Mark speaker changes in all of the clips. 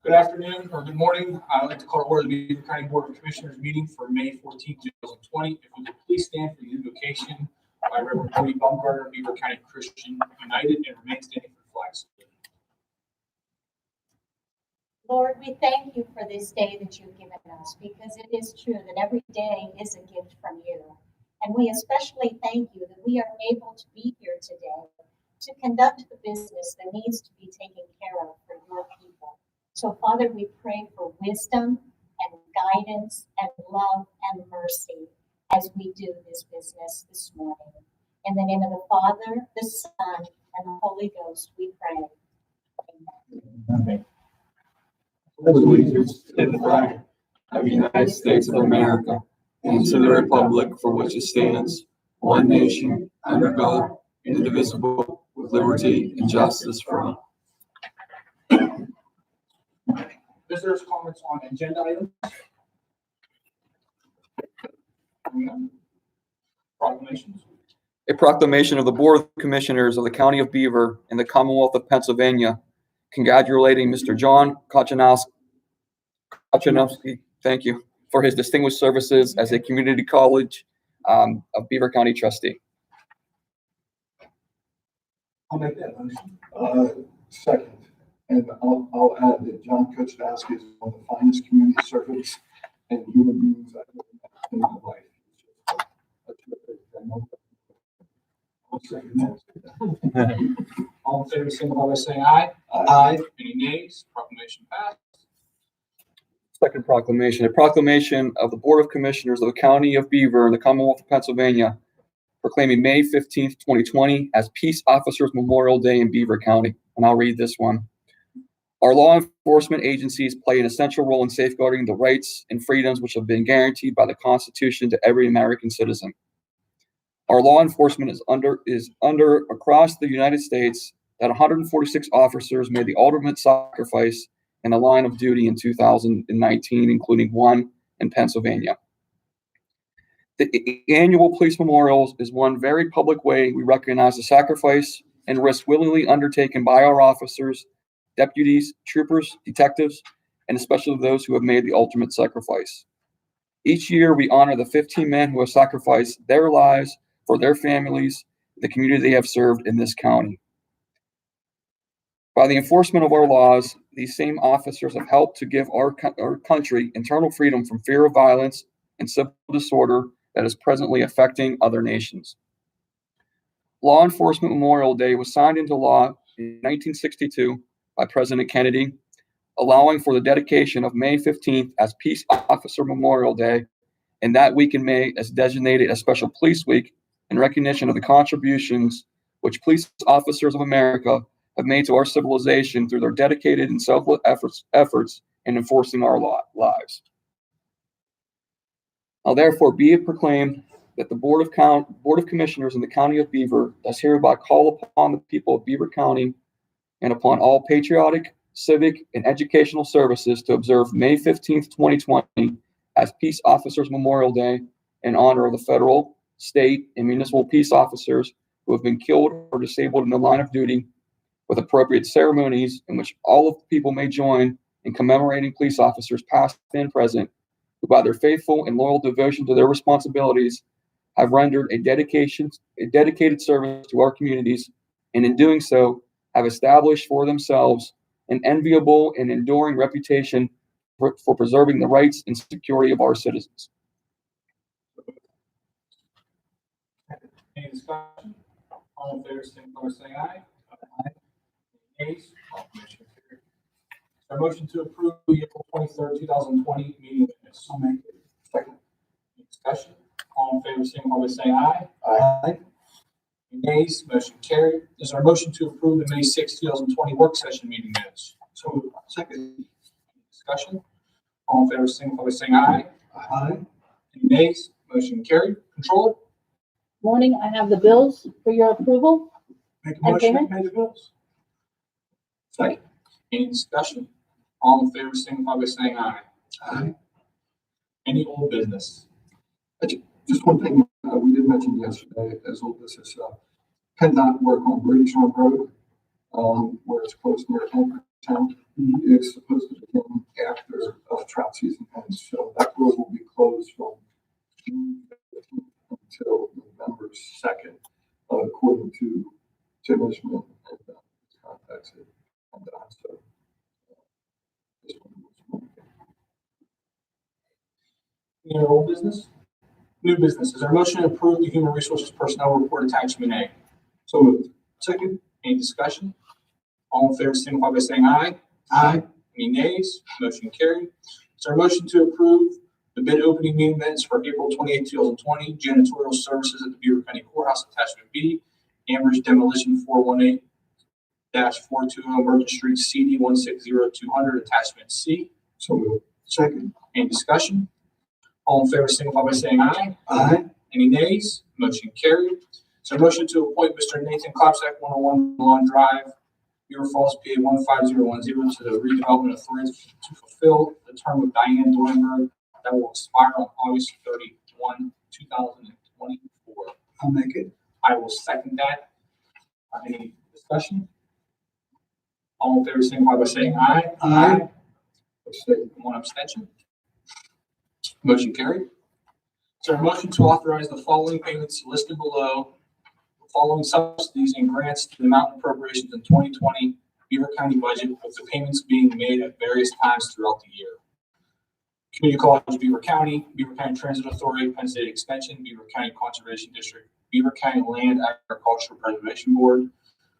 Speaker 1: Good afternoon or good morning. I'd like to call to order the Beaver County Board of Commissioners meeting for May 14, 2020. If we could please stand for the invocation by Reverend Cody Baumgartner, Beaver County Christian United, and remain standing for the flag salute.
Speaker 2: Lord, we thank you for this day that you've given us, because it is true that every day is a gift from you. And we especially thank you that we are able to be here today to conduct the business that needs to be taken care of for your people. So, Father, we pray for wisdom and guidance and love and mercy as we do this business this morning. In the name of the Father, the Son, and the Holy Ghost, we pray. Amen.
Speaker 3: Allegiance to the flag of the United States of America and to the republic for which it stands, one nation, under God, indivisible, with liberty and justice for all.
Speaker 1: Visitors' comments on agenda items? Proclamations?
Speaker 3: A proclamation of the Board of Commissioners of the County of Beaver and the Commonwealth of Pennsylvania congratulating Mr. John Kochanowski, thank you, for his distinguished services as a community college of Beaver County trustee.
Speaker 4: I'll make that motion. Second, and I'll add that John Kochanowski is one of the finest community servants and human beings I've ever met in my life. A terrific demo. I'll second that.
Speaker 1: All in favor, signify by saying aye.
Speaker 4: Aye.
Speaker 1: Any nays? Proclamation passed.
Speaker 3: Second proclamation, a proclamation of the Board of Commissioners of the County of Beaver and the Commonwealth of Pennsylvania proclaiming May 15th, 2020 as Peace Officers Memorial Day in Beaver County. And I'll read this one. Our law enforcement agencies play an essential role in safeguarding the rights and freedoms which have been guaranteed by the Constitution to every American citizen. Our law enforcement is under across the United States that 146 officers made the ultimate sacrifice in the line of duty in 2019, including one in Pennsylvania. The annual police memorials is one very public way we recognize the sacrifice and risk willingly undertaken by our officers, deputies, troopers, detectives, and especially those who have made the ultimate sacrifice. Each year, we honor the 15 men who have sacrificed their lives for their families, the community they have served in this county. By the enforcement of our laws, these same officers have helped to give our country internal freedom from fear of violence and civil disorder that is presently affecting other nations. Law Enforcement Memorial Day was signed into law in 1962 by President Kennedy, allowing for the dedication of May 15th as Peace Officer Memorial Day, and that week in May as designated as Special Police Week in recognition of the contributions which police officers of America have made to our civilization through their dedicated and selfless efforts in enforcing our lives. Now, therefore, be it proclaimed that the Board of Commissioners in the County of Beaver does hereby call upon the people of Beaver County and upon all patriotic, civic, and educational services to observe May 15th, 2020 as Peace Officers Memorial Day in honor of the federal, state, and municipal peace officers who have been killed or disabled in the line of duty, with appropriate ceremonies in which all of the people may join in commemorating police officers past and present who, by their faithful and loyal devotion to their responsibilities, have rendered a dedicated service to our communities, and in doing so have established for themselves an enviable and enduring reputation for preserving the rights and security of our citizens.
Speaker 1: Any discussion? All in favor, signify by saying aye. Aye. Any nays? Proclamation carried. Is there a motion to approve the April 23rd, 2020 meeting minutes? So made. Second. Any discussion? All in favor, signify by saying aye.
Speaker 4: Aye.
Speaker 1: Any nays? Motion carried. Is there a motion to approve the May 6th, 2020 work session meeting minutes?
Speaker 4: So moved. Second.
Speaker 1: Any discussion? All in favor, signify by saying aye.
Speaker 4: Aye.
Speaker 1: Any nays? Motion carried. Controller?
Speaker 5: Morning, I have the bills for your approval.
Speaker 4: Make a motion to
Speaker 5: payment?
Speaker 4: pay the bills.
Speaker 1: Second. Any discussion? All in favor, signify by saying aye.
Speaker 4: Aye.
Speaker 1: Any old business?
Speaker 4: Just one thing we did mention yesterday as old business. PennDOT work on British Run Road, where it's close near Town. It's supposed to begin after trout season ends, so that road will be closed from June 15th until November 2nd, according to Tim Ishman and his contacts at PennDOT. So, this one was
Speaker 1: Any old business? New business. Is there a motion to approve the human resources personnel report attachment A?
Speaker 4: so moved.
Speaker 1: Second. Any discussion? All in favor, signify by saying aye.
Speaker 4: Aye.
Speaker 1: Any nays? Motion carried. Is there a motion to approve the bid opening meeting minutes for April 28, 2020, janitorial services at the Beaver County Courthouse, attachment B, Ambridge Demolition 418-420 Merchant Street, CD 160200, attachment C.
Speaker 4: So moved. Second.
Speaker 1: Any discussion? All in favor, signify by saying aye.
Speaker 4: Aye.
Speaker 1: Any nays? Motion carried. Is there a motion to appoint Mr. Nathan Klopsack, 101 Lawn Drive, Beaver Falls, PA 15010, to the redevelopment authority to fulfill the term of Diane Dornberg that will expire on August 31, 2024.
Speaker 4: I'll make it.
Speaker 1: I will second that. Any discussion? All in favor, signify by saying aye.
Speaker 4: Aye.
Speaker 1: One abstention. Motion carried. Is there a motion to authorize the following payments listed below, the following subsidies and grants to the amount of appropriations in 2020 Beaver County budget, with the payments being made at various times throughout the year? Community College Beaver County Transit Authority, Penn State Extension, Beaver County Conservation District, Beaver County Land Agricultural Preservation Board,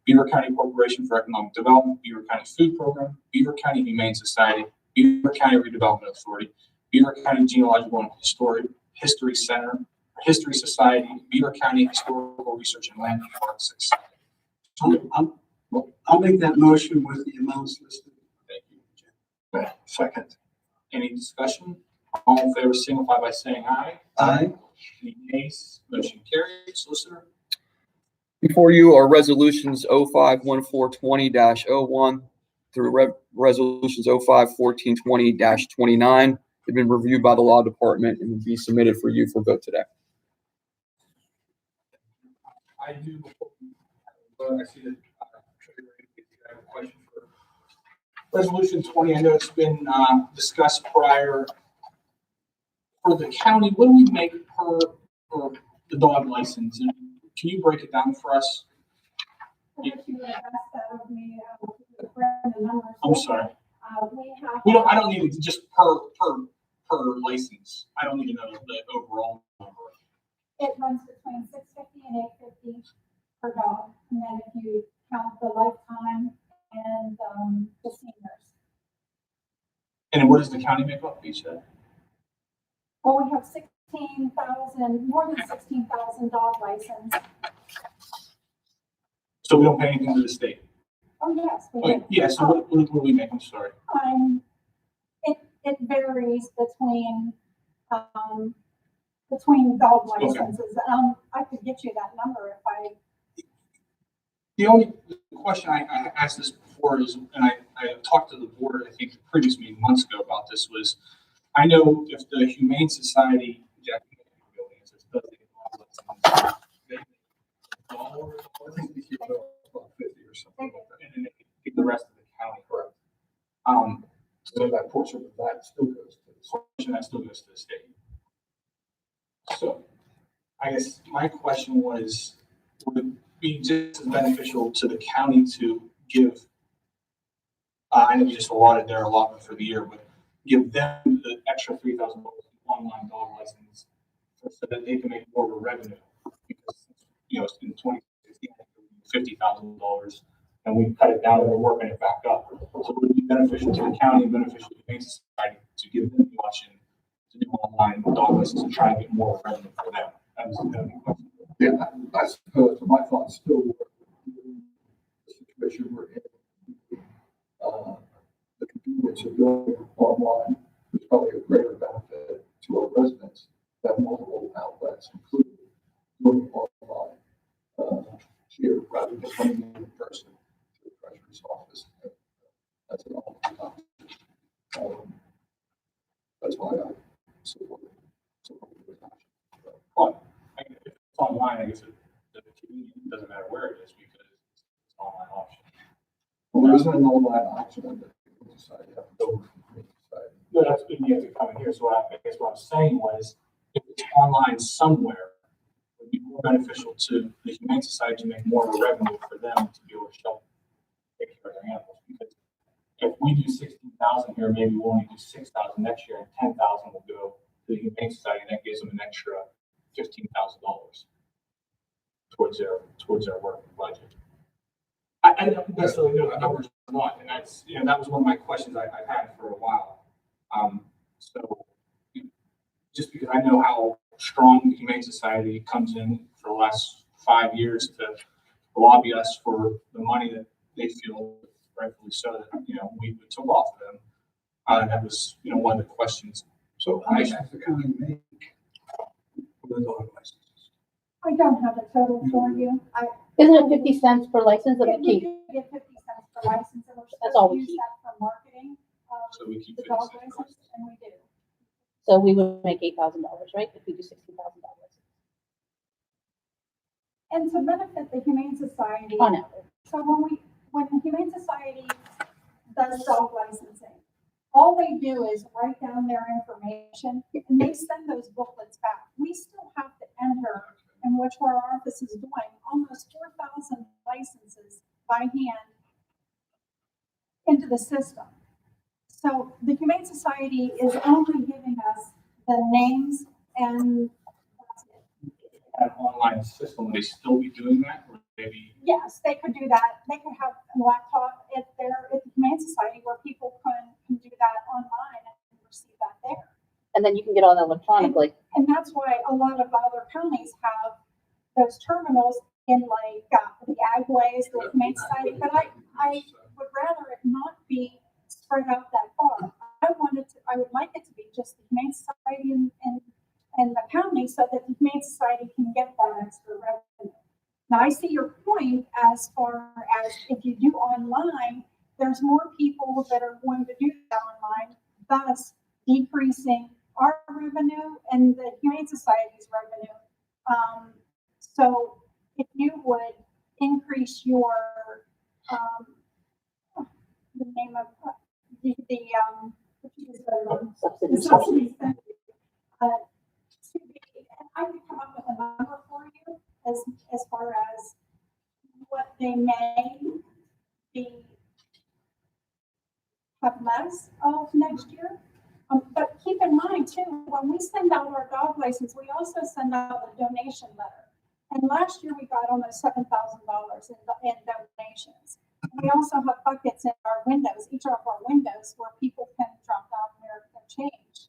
Speaker 1: Beaver County Corporation for Economic Development, Beaver County Food Program, Beaver County Humane Society, Beaver County Redevelopment Authority, Beaver County Genealogical and History Center, History Society, Beaver County Historical Research and Land Parks Society.
Speaker 6: I'll make that motion with the amounts listed.
Speaker 1: Thank you.
Speaker 4: Second.
Speaker 1: Any discussion? All in favor, signify by saying aye.
Speaker 4: Aye.
Speaker 1: Any nays? Motion carried. Solicitor?
Speaker 3: Before you are resolutions 051420-01 through resolutions 051420-29. They've been reviewed by the law department and will be submitted for you for vote today.
Speaker 1: I do. I see that. I have a question for resolution 20. I know it's been discussed prior. For the county, what do we make per the dog license? And can you break it down for us? I'm sorry. I don't need it just per license. I don't need to know the overall number.
Speaker 7: It runs between $650 and $850 per dog, and then if you count the lifetime and the seniors.
Speaker 1: And what does the county make up each day?
Speaker 7: Well, we have more than 16,000 dog license.
Speaker 1: So we don't pay anything to the state.
Speaker 7: Oh, yes, we
Speaker 1: Okay,
Speaker 7: do.
Speaker 1: yeah. So what do we make? I'm sorry.
Speaker 7: It varies between dog licenses. I could get you that number if I.
Speaker 1: The only question I asked this before is, and I talked to the board, I think the previous meeting months ago about this, was I know if the Humane Society, Jack, they $1
Speaker 4: I think we keep it about 50 or something like that.
Speaker 1: and then they give the rest of the county.
Speaker 4: Correct.
Speaker 1: So
Speaker 4: So that portion of that still goes to the
Speaker 1: portion that still goes to the state. So I guess my question was, would it be just as beneficial to the county to give, I know you just allotted their allotment for the year, but give them the extra $3,000 online dog license so that they can make more of a revenue? Because, in 2016, $50,000, and we cut it down and we're working it back up. So would it be beneficial to the county and beneficial to the Humane Society to give them the option to do online dog license and try and get more revenue for them? That was the question.
Speaker 4: Yeah, I suppose my thoughts still were the situation we're in. The convenience of going online is probably a greater benefit to our residents than multiple outlets, including going online here rather than coming in person to the treasurer's office. That's an option. That's why I support it.
Speaker 1: But if it's online, I guess the it doesn't matter where it is because it's an online auction.
Speaker 4: Well, there isn't an online auction on the Humane Society. You have to go to the Humane Society.
Speaker 1: No, that's, you have to come in here, so I guess what I was saying was, if it's online somewhere, it would be more beneficial to the Humane Society to make more of a revenue for them to be able to shelter, take care of their animals, because if we do 16,000 here, maybe we'll only do 6,000 next year, and 10,000 will go to the Humane Society, and that gives them an extra $15,000 towards their working budget. I don't necessarily know the numbers or not, and that's, that was one of my questions I've had for a while. So just because I know how strong the Humane Society comes in for the last 5 years to lobby us for the money that they feel rightfully so that, we took off of them. That was, one of the questions.
Speaker 6: So how much does the county make for the dog licenses?
Speaker 7: I don't have a total for you.
Speaker 5: Isn't it 50 cents per license that we
Speaker 7: We
Speaker 5: keep?
Speaker 7: do get 50 cents per license, and we're
Speaker 5: That's all
Speaker 7: supposed to
Speaker 5: we
Speaker 7: use
Speaker 5: keep.
Speaker 7: that for marketing
Speaker 1: So we keep
Speaker 7: the
Speaker 1: 50
Speaker 7: dog
Speaker 1: cents.
Speaker 7: license, and we do.
Speaker 5: So we would make $8,000, right? If we do $16,000
Speaker 7: And to benefit the Humane Society,
Speaker 5: on average.
Speaker 7: so when the Humane Society does dog licensing, all they do is write down their information and they send those booklets back. We still have to enter, and which our office is doing, almost 4,000 licenses by hand into the system. So the Humane Society is only giving us the names and that's it.
Speaker 1: An online system, would they still be doing that, or maybe?
Speaker 7: Yes, they could do that. They could have a laptop at the Humane Society where people can do that online and receive that there.
Speaker 5: And then you can get all that electronically.
Speaker 7: And that's why a lot of other counties have those terminals in like the Agways, the Humane Society, but I would rather it not be spread out that far. I would like it to be just the Humane Society and the county so that the Humane Society can get that extra revenue. Now, I see your point as far as if you do online, there's more people that are going to do that online, thus decreasing our revenue and the Humane Society's revenue. So if you would increase your, the name of the
Speaker 5: Subsidies.
Speaker 7: subsidies, thank you, to be, and I could come up with a number for you as far as what they may be have less of next year. But keep in mind too, when we send out our dog license, we also send out a donation letter. And last year we got almost $7,000 in donations. And we also have buckets in our windows, each of our windows, where people can drop down their change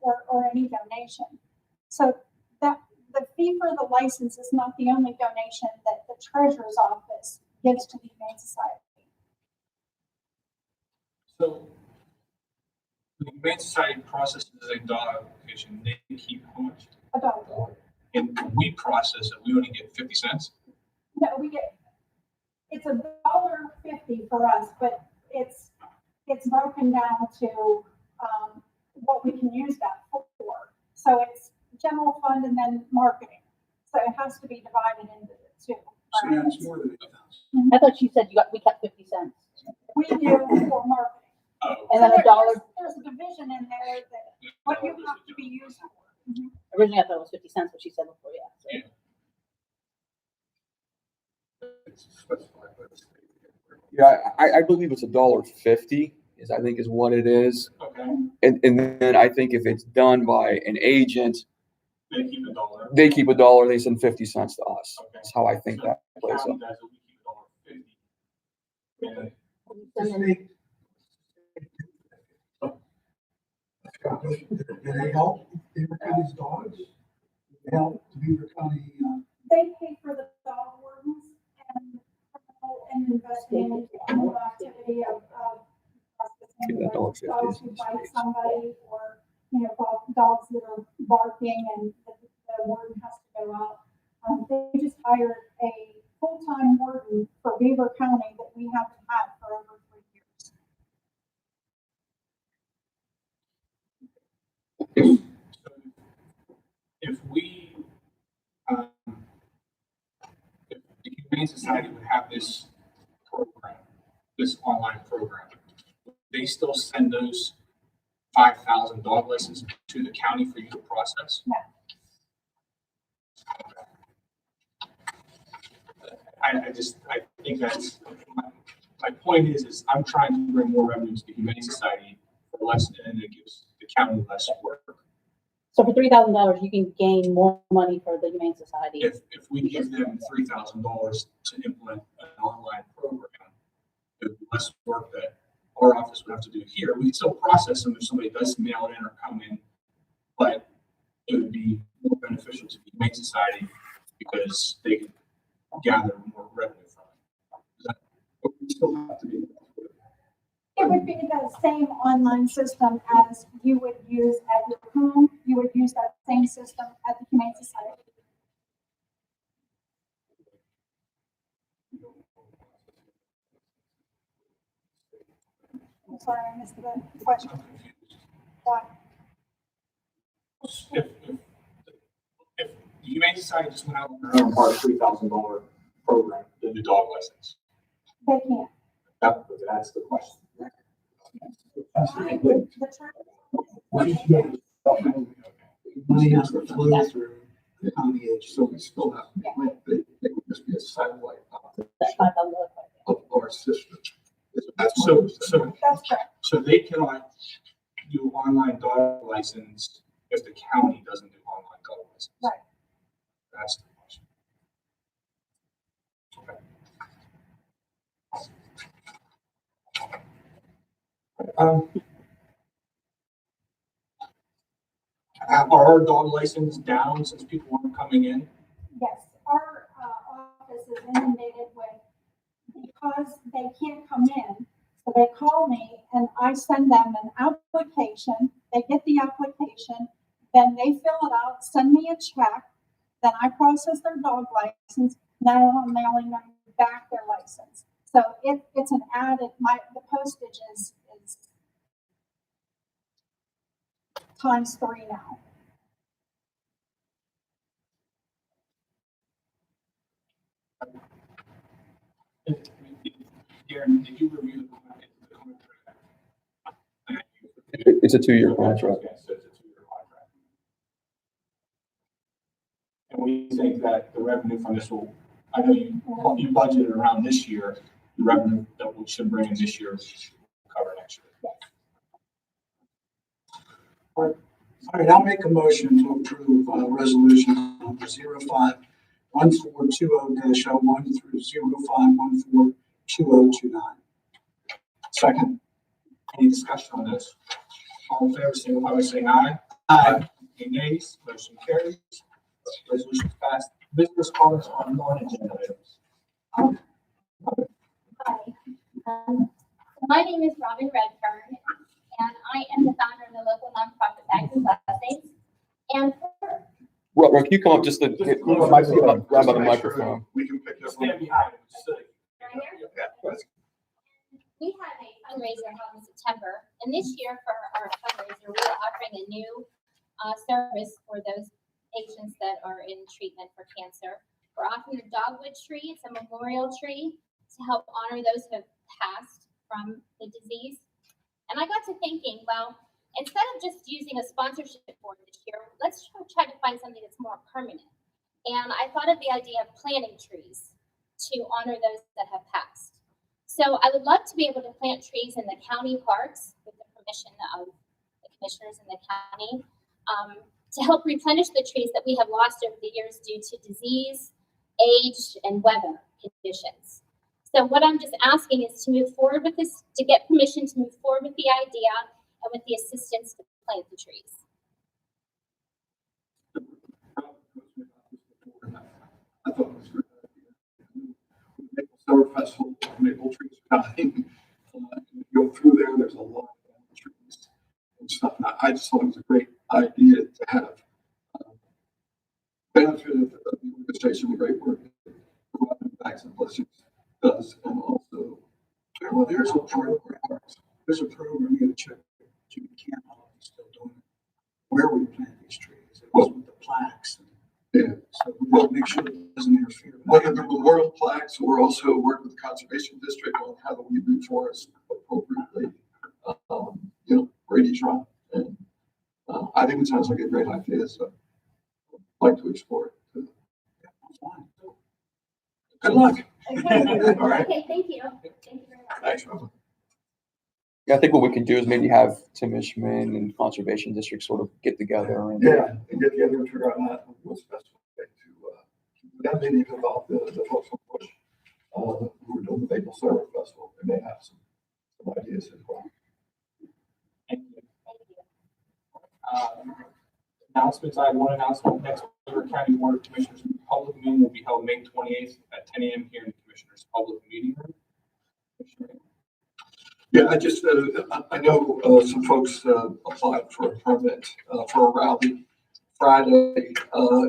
Speaker 7: or any donation. So that the fee for the license is not the only donation that the treasurer's office gives to the Humane Society.
Speaker 1: So the Humane Society processes a dog application, they keep how much?
Speaker 7: A dog.
Speaker 1: And we process it, we only get 50 cents?
Speaker 7: No, we get, it's $1.50 for us, but it's broken down to, what we can use that for. So it's general fund and then marketing. So it has to be divided into the two.
Speaker 6: So that's more than 8,000.
Speaker 5: I thought you said we kept 50 cents.
Speaker 7: We do for marketing.
Speaker 1: Oh.
Speaker 5: And then
Speaker 7: So
Speaker 5: a dollar,
Speaker 7: there's a division in there that what you have to be used for.
Speaker 5: originally I thought it was 50 cents, what she said before, yeah. So.
Speaker 1: Yeah.
Speaker 4: It's specified by the state.
Speaker 3: Yeah, I believe it's $1.50 is I think is what it is.
Speaker 1: Okay,
Speaker 3: And then I think if it's done by an agent,
Speaker 1: they keep a dollar.
Speaker 3: they keep $1, they send 50 cents to us.
Speaker 1: Okay.
Speaker 3: That's how I think that
Speaker 1: The
Speaker 3: plays
Speaker 1: county
Speaker 3: out.
Speaker 1: does it, we keep $1.50. And
Speaker 5: And then-
Speaker 6: Scott, do they help Beaver County's dogs? Do they help the Beaver County,
Speaker 7: They pay for the dog wardens and investigate criminal activity of
Speaker 3: Keep that
Speaker 7: processing
Speaker 3: $1.50
Speaker 7: dogs who bite somebody or, dogs that are barking and the warden has to go out. They just hired a full-time warden for Beaver County that we haven't had for over 3 years.
Speaker 1: if we, Humane Society would have this program, this online program, they still send those 5,000 dog licenses to the county for you to process?
Speaker 7: No.
Speaker 1: I think that's, my point is I'm trying to bring more revenues to Humane Society for less, and it gives the county less work.
Speaker 5: So for $3,000, you can gain more money for the Humane Society.
Speaker 1: If we give them $3,000 to implement an online program, it would be less work that our office would have to do here. We can still process them if somebody does mail it in or come in, but it would be more beneficial to the Humane Society because they could gather more revenue from it. But we still have to be.
Speaker 7: It would be the same online system as you would use at your home. You would use that same system at the Humane Society. I'm sorry, I missed the question. Why?
Speaker 1: If the Humane Society just went out and bought a $3,000 program, the new dog license,
Speaker 7: They can't.
Speaker 1: that's the question.
Speaker 7: The term-
Speaker 6: Money has to flow through the county agency.
Speaker 4: So we still have, they would just be a satellite
Speaker 5: That $5,000.
Speaker 4: of our system. That's my
Speaker 1: So
Speaker 4: understanding.
Speaker 7: That's correct.
Speaker 1: So they cannot do online dog license if the county doesn't do online dog license.
Speaker 7: Right.
Speaker 1: That's the question. Okay. Are our dog license down since people aren't coming in?
Speaker 7: Yes, our office is inundated with, because they can't come in, so they call me and I send them an application, they get the application, then they fill it out, send me a check, then I process their dog license, now I'm mailing them back their license. So it's an added, the postage is times 3 now.
Speaker 1: Darren, did you review the contract?
Speaker 3: It's a 2-year contract.
Speaker 1: Okay, so it's a 2-year contract. And we think that the revenue from this will, I know you budgeted around this year, the revenue that we should bring in this year will cover next year.
Speaker 6: All right, I'll make a motion to approve resolution number 051420-01 through 05142029.
Speaker 4: Second.
Speaker 1: Any discussion on this? All in favor, signify by saying aye.
Speaker 6: Aye.
Speaker 1: Any nays? Motion carries. Resolution passed. Business comments on non-agenda items.
Speaker 8: Hi, my name is Robin Redfern, and I am the founder of the local nonprofit Bags and Blessings. And
Speaker 3: Well, can you come up just to grab by the microphone?
Speaker 4: We can pick up.
Speaker 1: Stand behind it.
Speaker 8: we had a fundraiser held in September, and this year for our fundraiser, we are offering a new service for those patients that are in treatment for cancer. We're offering a dogwood tree. It's a memorial tree to help honor those who have passed from the disease. And I got to thinking, well, instead of just using a sponsorship for this year, let's try to find something that's more permanent. And I thought of the idea of planting trees to honor those that have passed. So I would love to be able to plant trees in the county parks with the permission of the commissioners in the county to help replenish the trees that we have lost over the years due to disease, age, and weather conditions. So what I'm just asking is to move forward with this, to get permission to move forward with the idea and with the assistance to plant the trees.
Speaker 4: I thought it was great. Maple Summer Festival, maple trees are dying. You go through there, there's a lot of maple trees and stuff. And I just thought it was a great idea to have. Benefit of the organization, the great work that Robin Bags and Blessings does, and also.
Speaker 6: Well, there's a program you gotta check, Jimmy Campbell is still doing it, where we plant these trees. It was with the plaques.
Speaker 4: Yeah.
Speaker 6: So we'll make sure it doesn't interfere.
Speaker 4: Whether the memorial plaques, we're also working with the conservation district on how do we reforest appropriately, Brady's Run. And, I think it sounds like a great idea, so I'd like to explore it. Good luck. All right.
Speaker 8: Okay, thank you. Thank you very much.
Speaker 4: Thanks, Robin.
Speaker 3: Yeah, I think what we can do is maybe have Tim Ishman and Conservation District sort of get together and.
Speaker 4: Yeah, and get together and figure out what's the best way to, that maybe involve the folks on Bush, who are doing the Maple Syrup Festival. They may have some ideas as well.
Speaker 1: Thank you. Announcements, I have one announcement. Next Beaver County Board of Commissioners public meeting will be held May 28th at 10 a.m. here in the Commissioners' public meeting room.
Speaker 4: Yeah, I know some folks applied for a permit for a rally Friday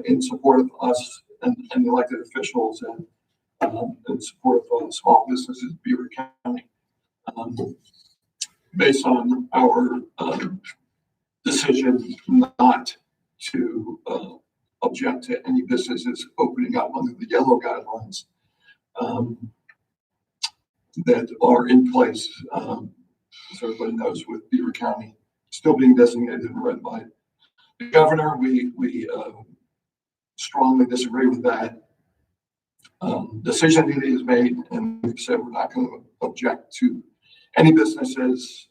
Speaker 4: in support of us and the elected officials and in support of small businesses in Beaver County. Based on our decision not to object to any businesses opening up under the yellow guidelines that are in place, as everybody knows, with Beaver County still being designated in red by the governor. We strongly disagree with that decision that he has made, and we've said we're not going to object to any businesses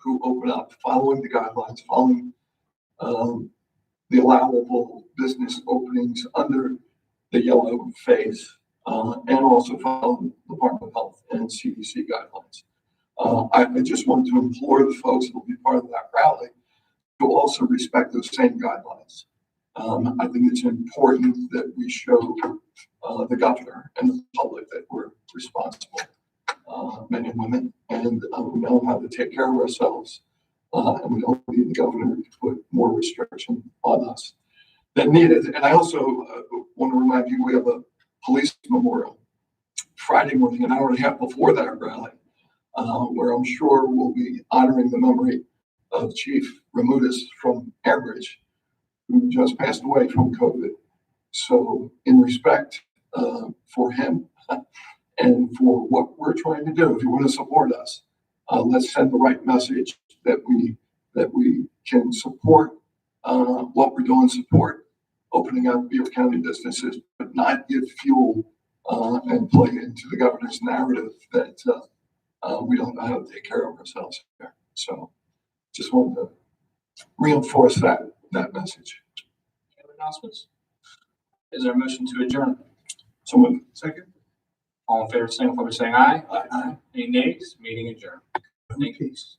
Speaker 4: who open up following the guidelines, following the allowable business openings under the yellow phase, and also following Department of Health and CDC guidelines. I just want to implore the folks that will be part of that rally to also respect those same guidelines. I think it's important that we show the governor and the public that we're responsible men and women, and we know how to take care of ourselves, and we don't need the governor to put more restriction on us than needed. And I also want to remind you, we have a police memorial Friday morning, an hour and a half before that rally, where I'm sure we'll be honoring the memory of Chief Ramutis from Airbridge, who just passed away from COVID. So in respect for him and for what we're trying to do, if you want to support us, let's send the right message that we can support what we're doing, support opening up Beaver County businesses, but not give fuel and play into the governor's narrative that we don't know how to take care of ourselves here. So just wanted to reinforce that message.
Speaker 1: Any other announcements? Is there a motion to adjourn?
Speaker 4: So moved.
Speaker 6: Second?
Speaker 1: All in favor, signify by saying aye.
Speaker 6: Aye.
Speaker 1: Any nays? Meeting adjourned. Thank you.
Speaker 6: Peace.